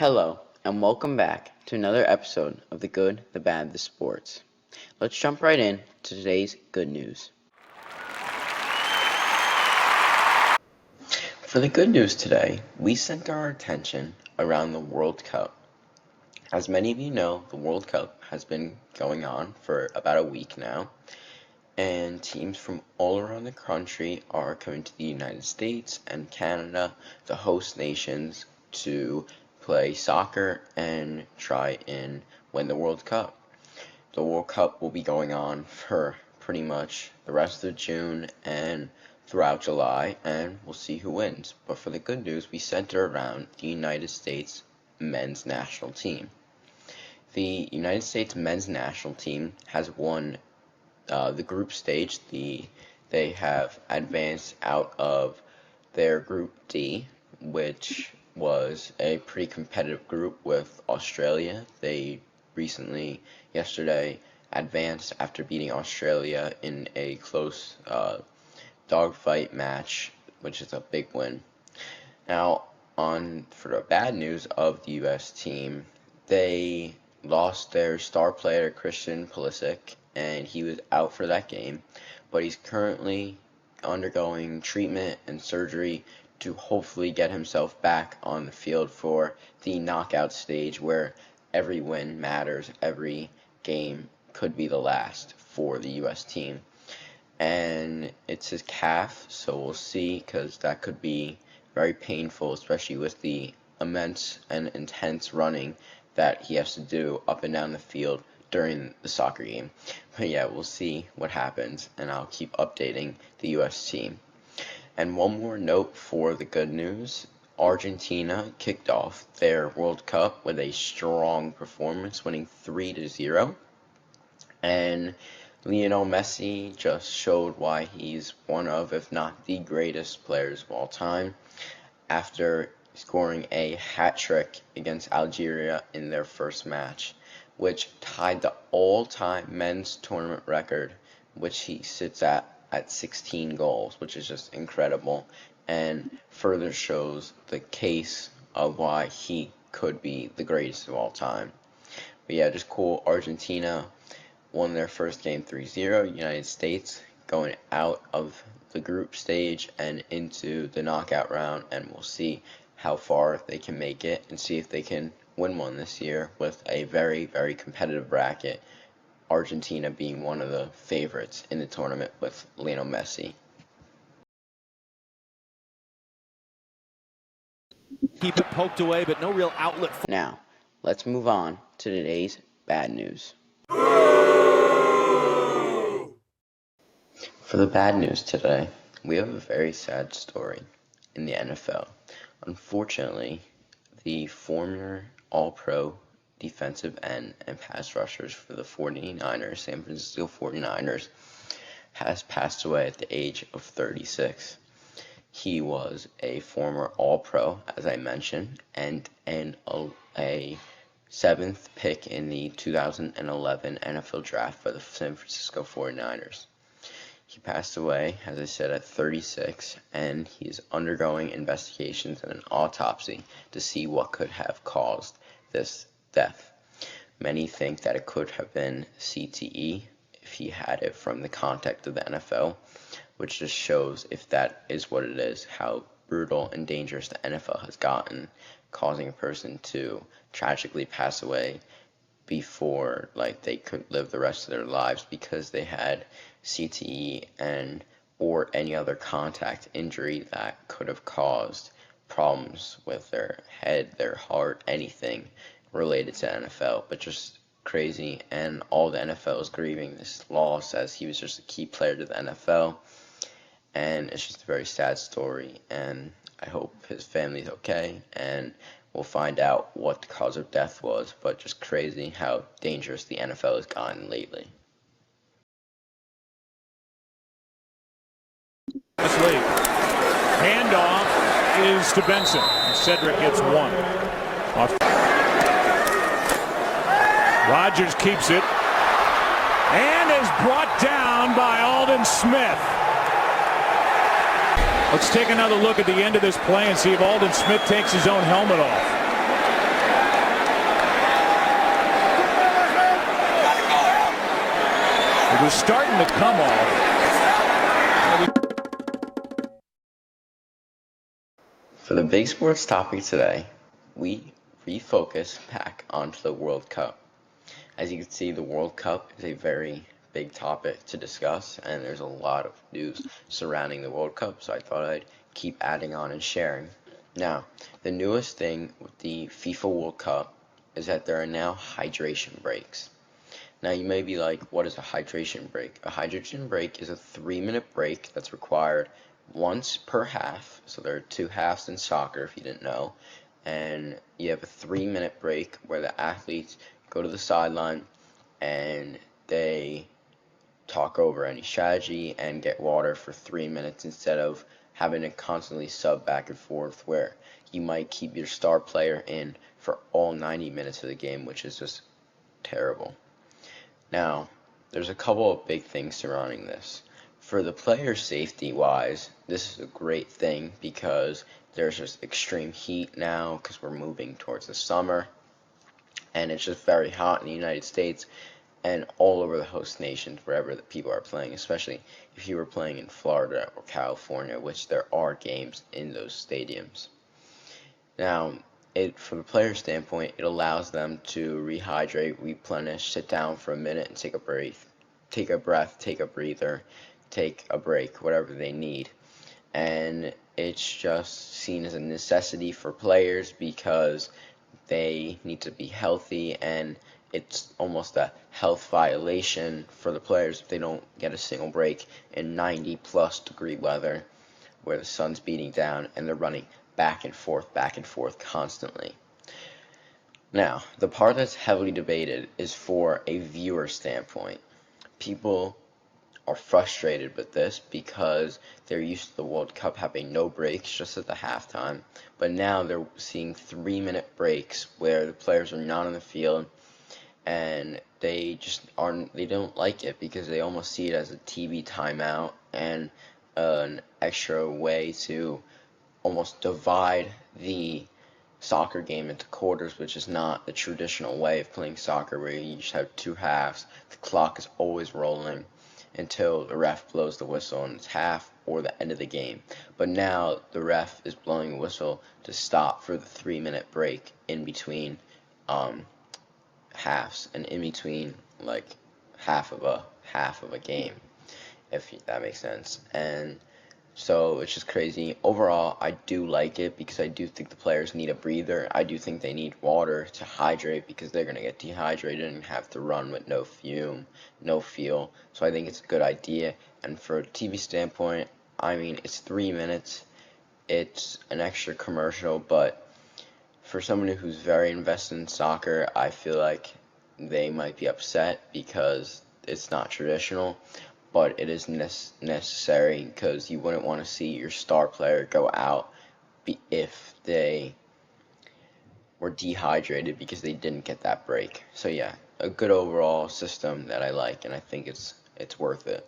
Hello, and welcome back to another episode of The Good, the Bad, the Sports. Let's jump right in to today's good news. For the good news today, we center our attention around the World Cup. As many of you know, the World Cup has been going on for about a week now, and teams from all around the country are coming to the United States and Canada, the host nations, to play soccer and try and win the World Cup. The World Cup will be going on for pretty much the rest of June and throughout July, and we'll see who wins. But for the good news, we center around the United States men's national team. The United States men's national team has won the group stage. They have advanced out of their Group D, which was a pretty competitive group with Australia. They recently, yesterday, advanced after beating Australia in a close dogfight match, which is a big win. Now, for the bad news of the U.S. team, they lost their star player Christian Pulisic, and he was out for that game, but he's currently undergoing treatment and surgery to hopefully get himself back on the field for the knockout stage where every win matters, every game could be the last for the U.S. team. And it's his calf, so we'll see, because that could be very painful, especially with the immense and intense running that he has to do up and down the field during the soccer game. But yeah, we'll see what happens, and I'll keep updating the U.S. team. And one more note for the good news: Argentina kicked off their World Cup with a strong performance, winning 3-0. And Lionel Messi just showed why he's one of, if not the greatest players of all time, after scoring a hat-trick against Algeria in their first match, which tied the all-time men's tournament record, which he sits at 16 goals, which is just incredible, and further shows the case of why he could be the greatest of all time. But yeah, just cool. Argentina won their first game 3-0. United States going out of the group stage and into the knockout round, and we'll see how far they can make it and see if they can win one this year with a very, very competitive bracket, Argentina being one of the favorites in the tournament with Lionel Messi. Keep it poked away, but no real outlet. Now, let's move on to today's bad news. For the bad news today, we have a very sad story in the NFL. Unfortunately, the former All-Pro defensive end and pass rushers for the 49ers, San Francisco 49ers, has passed away at the age of 36. He was a former All-Pro, as I mentioned, and a 7th pick in the 2011 NFL Draft for the San Francisco 49ers. He passed away, as I said, at 36, and he's undergoing investigations and an autopsy to see what could have caused this death. Many think that it could have been CTE if he had it from the contact of the NFL, which just shows, if that is what it is, how brutal and dangerous the NFL has gotten, causing a person to tragically pass away before they could live the rest of their lives because they had CTE or any other contact injury that could have caused problems with their head, their heart, anything related to NFL. But just crazy, and all the NFL is grieving this loss as he was just a key player to the NFL, and it's just a very sad story, and I hope his family's okay, and we'll find out what the cause of death was, but just crazy how dangerous the NFL has gotten lately. Handoff is to Benson. Cedric gets one. Rodgers keeps it and is brought down by Aldon Smith. Let's take another look at the end of this play and see if Aldon Smith takes his own helmet off. It was starting to come off. For the big sports topic today, we refocus back onto the World Cup. As you can see, the World Cup is a very big topic to discuss, and there's a lot of news surrounding the World Cup, so I thought I'd keep adding on and sharing. Now, the newest thing with the FIFA World Cup is that there are now hydration breaks. Now, you may be like, what is a hydration break? A hydration break is a 3-minute break that's required once per half. So there are 2 halves in soccer, if you didn't know. And you have a 3-minute break where the athletes go to the sideline and they talk over any strategy and get water for 3 minutes instead of having to constantly sub back and forth, where you might keep your star player in for all 90 minutes of the game, which is just terrible. Now, there's a couple of big things surrounding this. For the player safety wise, this is a great thing because there's just extreme heat now because we're moving towards the summer, and it's just very hot in the United States and all over the host nations wherever the people are playing, especially if you were playing in Florida or California, which there are games in those stadiums. Now, from the player standpoint, it allows them to rehydrate, replenish, sit down for a minute and take a breath, take a breather, take a break, whatever they need. And it's just seen as a necessity for players because they need to be healthy, and it's almost a health violation for the players if they don't get a single break in 90+ degree weather where the sun's beating down and they're running back and forth constantly. Now, the part that's heavily debated is for a viewer standpoint. People are frustrated with this because they're used to the World Cup having no breaks just at the halftime, but now they're seeing 3-minute breaks where the players are not on the field, and they don't like it because they almost see it as a TV timeout and an extra way to almost divide the soccer game into quarters, which is not the traditional way of playing soccer, where you just have 2 halves. The clock is always rolling until the ref blows the whistle and it's half or the end of the game. But now the ref is blowing a whistle to stop for the 3-minute break in between halves and in between like half of a game, if that makes sense. And so it's just crazy. Overall, I do like it because I do think the players need a breather. I do think they need water to hydrate because they're going to get dehydrated and have to run with no fuel. So I think it's a good idea. And for a TV standpoint, I mean, it's 3 minutes. It's an extra commercial, but for someone who's very invested in soccer, I feel like they might be upset because it's not traditional. But it is necessary because you wouldn't want to see your star player go out if they were dehydrated because they didn't get that break. So yeah, a good overall system that I like, and I think it's worth it.